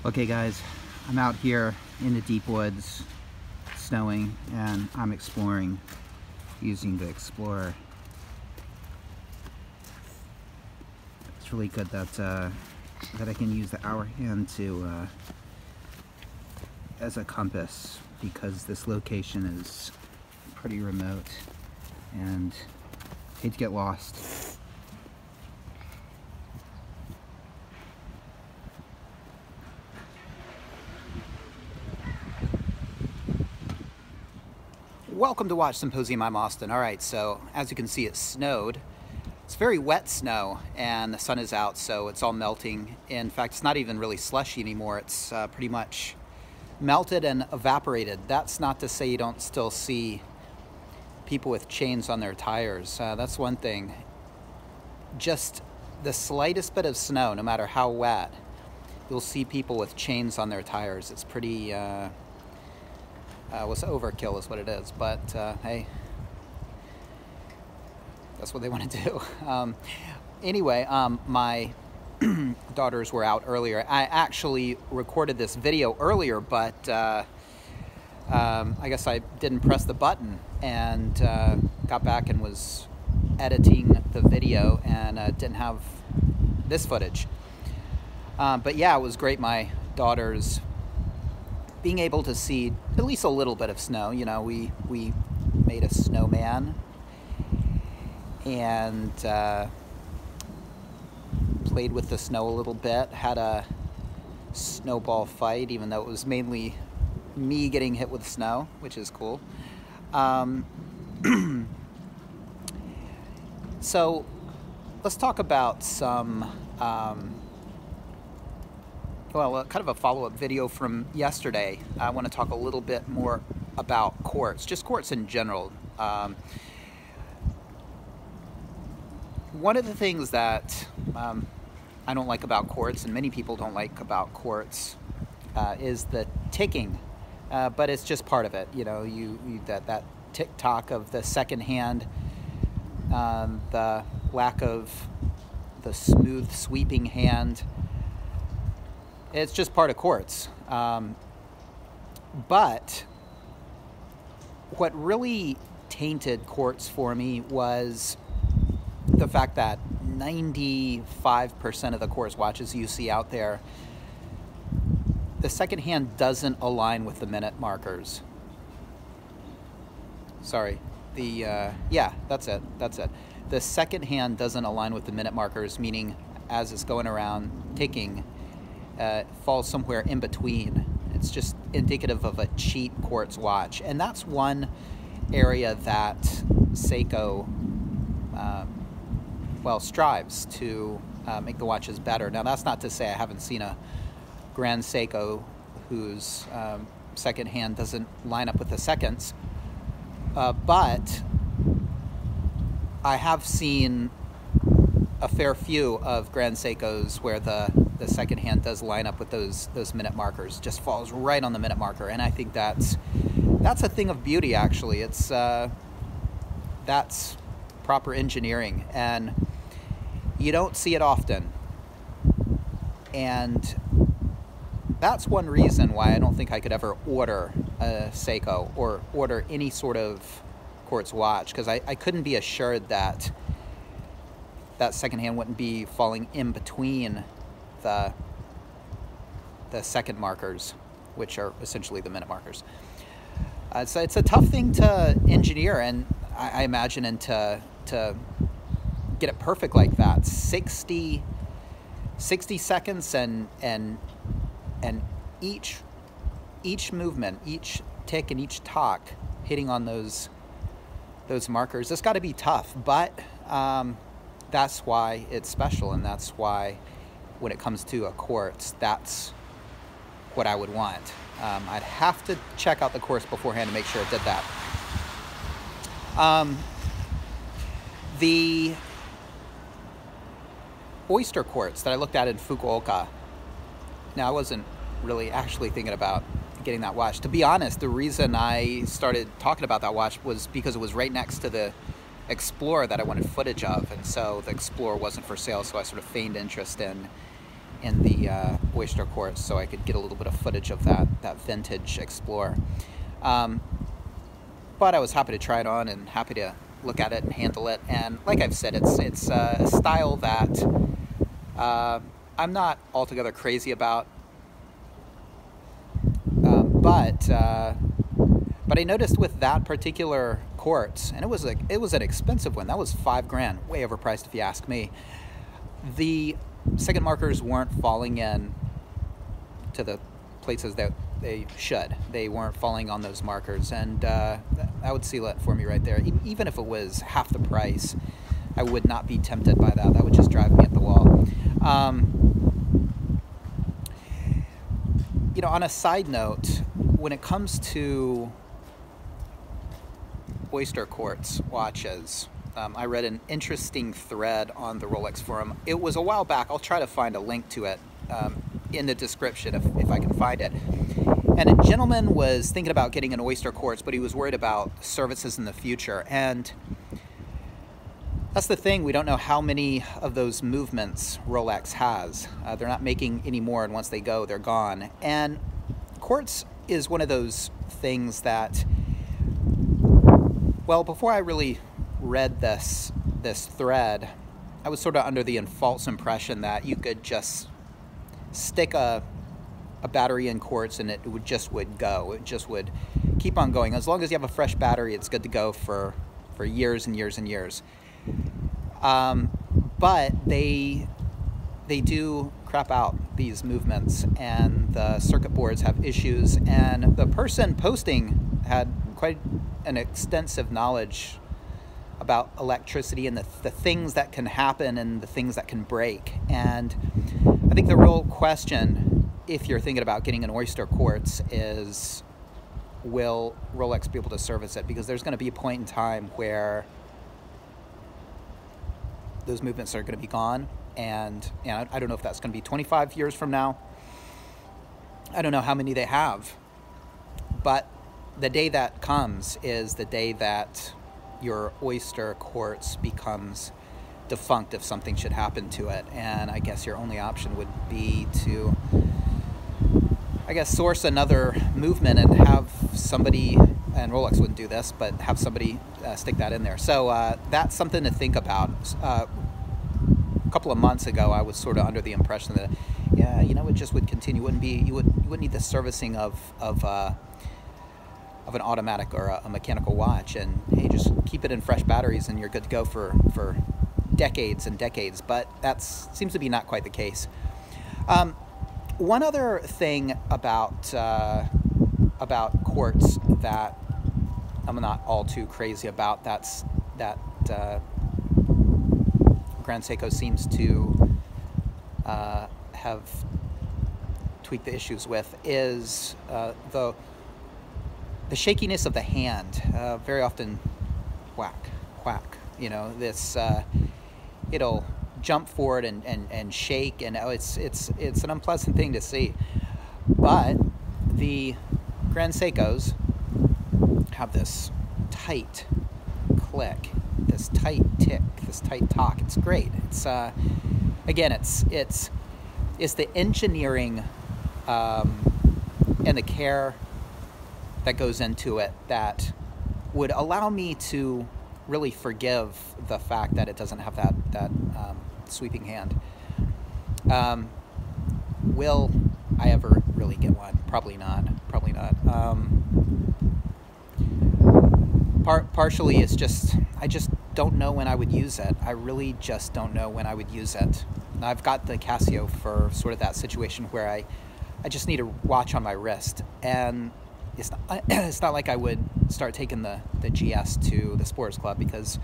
Okay guys, I'm out here in the deep woods, snowing, and I'm exploring using the Explorer. It's really good that I can use the hour hand to as a compass, because this location is pretty remote and I hate to get lost. Welcome to Watch Symposium. I'm Austin. Alright, so as you can see, it snowed. It's very wet snow and the sun is out, so it's all melting. In fact, it's not even really slushy anymore. It's pretty much melted and evaporated. That's not to say you don't still see people with chains on their tires. That's one thing. Just the slightest bit of snow, no matter how wet, you'll see people with chains on their tires. It's pretty was overkill is what it is, but hey, that's what they want to do. Anyway, my daughters were out earlier. I actually recorded this video earlier, but I guess I didn't press the button and got back and was editing the video and didn't have this footage. But yeah, it was great. My daughters being able to see at least a little bit of snow. You know, we made a snowman and played with the snow a little bit, had a snowball fight, even though it was mainly me getting hit with snow, which is cool. So let's talk about some kind of a follow-up video from yesterday. I want to talk a little bit more about quartz, just quartz in general. One of the things that I don't like about quartz, and many people don't like about quartz, is the ticking, but it's just part of it. You know, that tick-tock of the second hand, the lack of the smooth sweeping hand. It's just part of quartz. But what really tainted quartz for me was the fact that 95% of the quartz watches you see out there, the second hand doesn't align with the minute markers. Sorry, yeah, that's it. The second hand doesn't align with the minute markers, meaning as it's going around ticking, falls somewhere in between. It's just indicative of a cheap quartz watch, and that's one area that Seiko strives to make the watches better. Now, that's not to say I haven't seen a Grand Seiko whose second hand doesn't line up with the seconds, but I have seen a fair few of Grand Seikos where the second hand does line up with those minute markers, just falls right on the minute marker, and I think that's a thing of beauty. Actually, it's that's proper engineering, and you don't see it often, and that's one reason why I don't think I could ever order a Seiko or order any sort of quartz watch, because I couldn't be assured that second hand wouldn't be falling in between the second markers, which are essentially the minute markers. So it's a tough thing to engineer, and I imagine, and to get it perfect like that, 60 seconds, and each movement, each tick, and each tock hitting on those markers. It's got to be tough, but that's why it's special, and that's why when it comes to a quartz, that's what I would want. I'd have to check out the quartz beforehand to make sure it did that. The Oyster Quartz that I looked at in Fukuoka, now I wasn't really actually thinking about getting that watch. To be honest, the reason I started talking about that watch was because it was right next to the Explorer that I wanted footage of, and so the Explorer wasn't for sale, so I sort of feigned interest in in the Oyster Quartz so I could get a little bit of footage of that vintage Explorer. But I was happy to try it on and happy to look at it and handle it. And like I've said, it's a style that I'm not altogether crazy about. But I noticed with that particular quartz, and it was an expensive one. That was $5,000, way overpriced if you ask me. The second markers weren't falling in to the places that they should. They weren't falling on those markers, and that would seal it for me right there. Even if it was half the price, I would not be tempted by that. That would just drive me at the wall. You know, on a side note, when it comes to Oyster Quartz watches, I read an interesting thread on the Rolex forum. It was a while back. I'll try to find a link to it in the description if I can find it. And a gentleman was thinking about getting an Oyster Quartz, but he was worried about services in the future. And that's the thing. We don't know how many of those movements Rolex has. They're not making any more, and once they go, they're gone. And quartz is one of those things that, well, before I really read this thread, I was sort of under the false impression that you could just stick a battery in quartz and it would go. It just would keep on going. As long as you have a fresh battery, it's good to go for years and years and years. But they do crap out these movements, and the circuit boards have issues, and the person posting had quite an extensive knowledge about electricity and the things that can happen and the things that can break. And I think the real question, if you're thinking about getting an Oyster Quartz, is will Rolex be able to service it? Because there's going to be a point in time where those movements are going to be gone. And I don't know if that's going to be 25 years from now. I don't know how many they have. But the day that comes is the day that your Oyster Quartz becomes defunct if something should happen to it. And I guess your only option would be to, source another movement and have somebody, and Rolex wouldn't do this, but have somebody stick that in there. So that's something to think about. A couple of months ago, I was sort of under the impression that, yeah, it just would continue. You wouldn't need the servicing of an automatic or a mechanical watch, and hey, just keep it in fresh batteries and you're good to go for decades and decades. But that seems to be not quite the case. One other thing about quartz that I'm not all too crazy about, that Grand Seiko seems to have tweaked the issues with, is the shakiness of the hand. Very often, whack, whack. This it'll jump forward and shake, and it's an unpleasant thing to see. But the Grand Seikos have this tight click, this tight tick, this tight talk. It's great. It's again, it's the engineering and the care that goes into it that would allow me to really forgive the fact that it doesn't have that sweeping hand. Will I ever really get one? Probably not. Probably not. Partially, it's just I just don't know when I would use it. I really just don't know when I would use it. I've got the Casio for sort of that situation where I just need a watch on my wrist, and it's not like I would start taking the GS to the sports club, because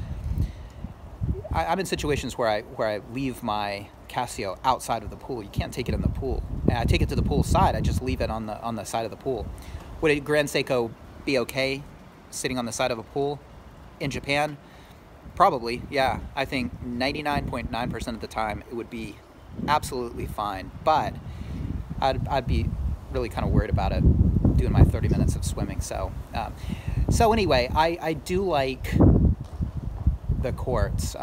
I'm in situations where I leave my Casio outside of the pool. You can't take it in the pool. And I take it to the pool side. I just leave it on the side of the pool. Would a Grand Seiko be okay sitting on the side of a pool in Japan? Probably, yeah. I think 99.9% of the time it would be absolutely fine. But I'd be really kind of worried about it doing my 30 minutes of swimming. So anyway, I do like the quartz.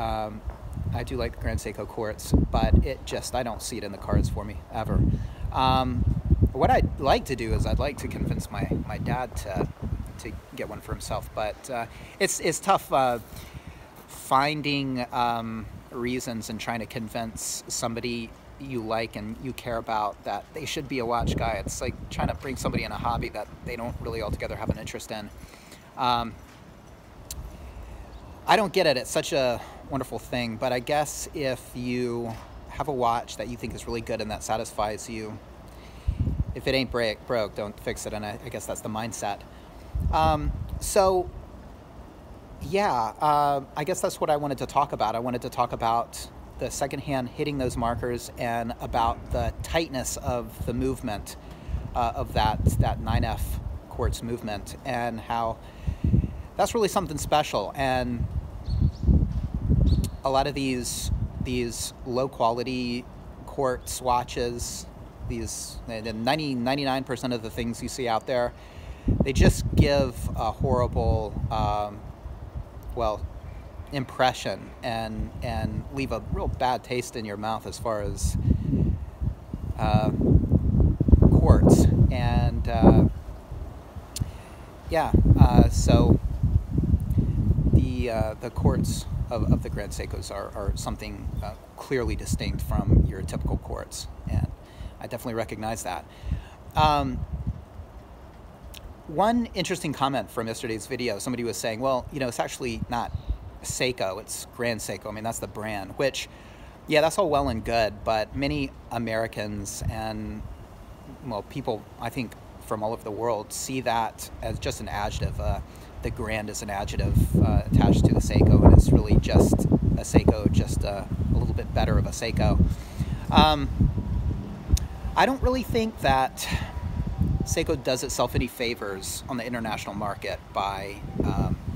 I do like the Grand Seiko Quartz, but I don't see it in the cards for me, ever. What I'd like to do is I'd like to convince my dad to get one for himself, but it's tough finding reasons and trying to convince somebody you like and you care about that they should be a watch guy. It's like trying to bring somebody in a hobby that they don't really altogether have an interest in. I don't get it. It's such a wonderful thing, but I guess if you have a watch that you think is really good and that satisfies you, if it ain't broke, don't fix it. And I guess that's the mindset. So yeah, I guess that's what I wanted to talk about. I wanted to talk about the secondhand hitting those markers and about the tightness of the movement of that 9F quartz movement, and how that's really something special. And a lot of these low quality quartz watches, these 99% of the things you see out there, they just give a horrible impression and leave a real bad taste in your mouth as far as quartz. And so the quartz of the Grand Seikos are something clearly distinct from your typical quartz, and I definitely recognize that. One interesting comment from yesterday's video, somebody was saying, well, it's actually not Seiko, it's Grand Seiko. I mean, that's the brand, which, yeah, that's all well and good, but many Americans and, people, I think, from all over the world see that as just an adjective. The Grand is an adjective attached to the Seiko, and it's really just a Seiko, just a little bit better of a Seiko. I don't really think that Seiko does itself any favors on the international market by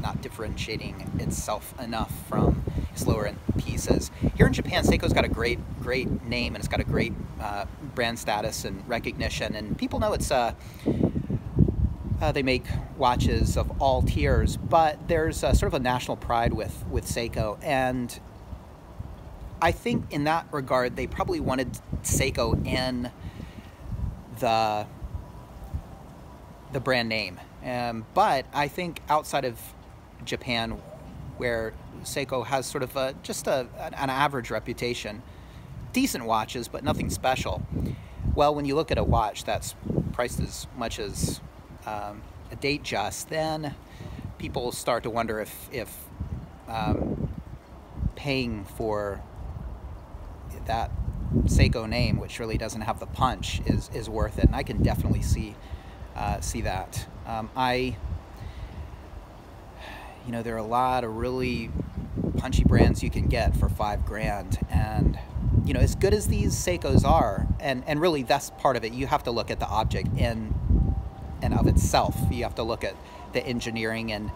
not differentiating itself enough from its lower end pieces. Here in Japan, Seiko's got a great name, and it's got a great brand status and recognition, and people know it's they make watches of all tiers, but there's sort of a national pride with Seiko, and I think in that regard they probably wanted Seiko in the brand name, but I think outside of Japan, where Seiko has sort of an average reputation, decent watches but nothing special. Well, when you look at a watch that's priced as much as a Datejust, then people start to wonder if paying for that Seiko name, which really doesn't have the punch, is worth it. And I can definitely see that. There are a lot of really punchy brands you can get for $5,000, and as good as these Seikos are, and really that's part of it. You have to look at the object in and of itself. You have to look at the engineering, and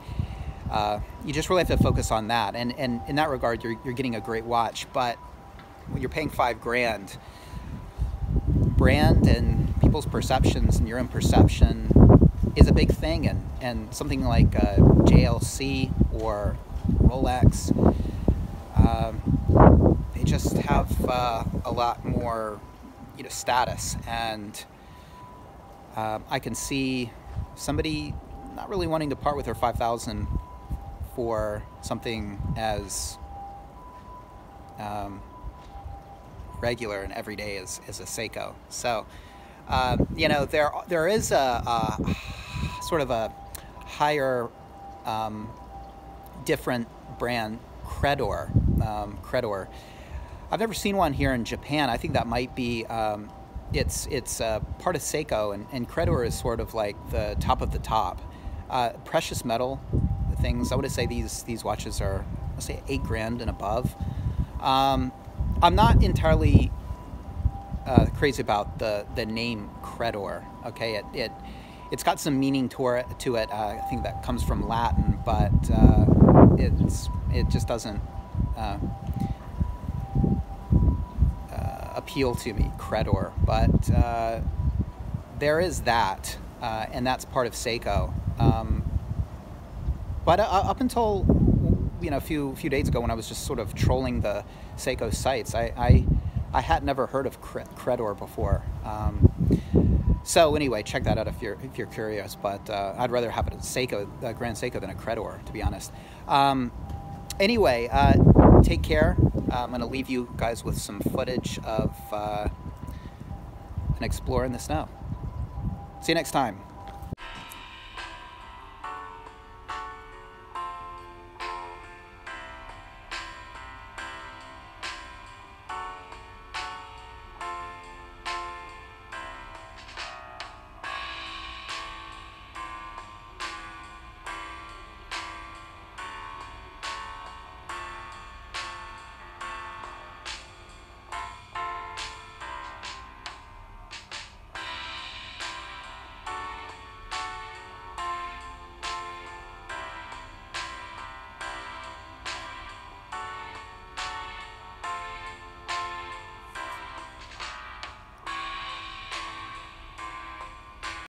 you just really have to focus on that. And in that regard, you're getting a great watch. But when you're paying $5,000, brand and people's perceptions and your own perception is a big thing. And something like JLC or Rolex, they just have a lot more status, and I can see somebody not really wanting to part with their $5,000 for something as regular and everyday as a Seiko. So there is a sort of a higher different brand, Credor. I've never seen one here in Japan. I think that might be it's part of Seiko, and Credor is sort of like the top of the top. Precious metal things, I would say these watches are, let's say, $8,000 and above. I'm not entirely crazy about the name Credor. Okay, it's got some meaning to it. I think that comes from Latin, but it just doesn't appeal to me, Credor. But there is that, and that's part of Seiko. But up until a few days ago when I was just sort of trolling the Seiko sites, I had never heard of Credor before. So anyway, check that out if you're curious. But I'd rather have a Seiko, a Grand Seiko, than a Credor, to be honest. Anyway, take care. I'm going to leave you guys with some footage of an explorer in the snow. See you next time.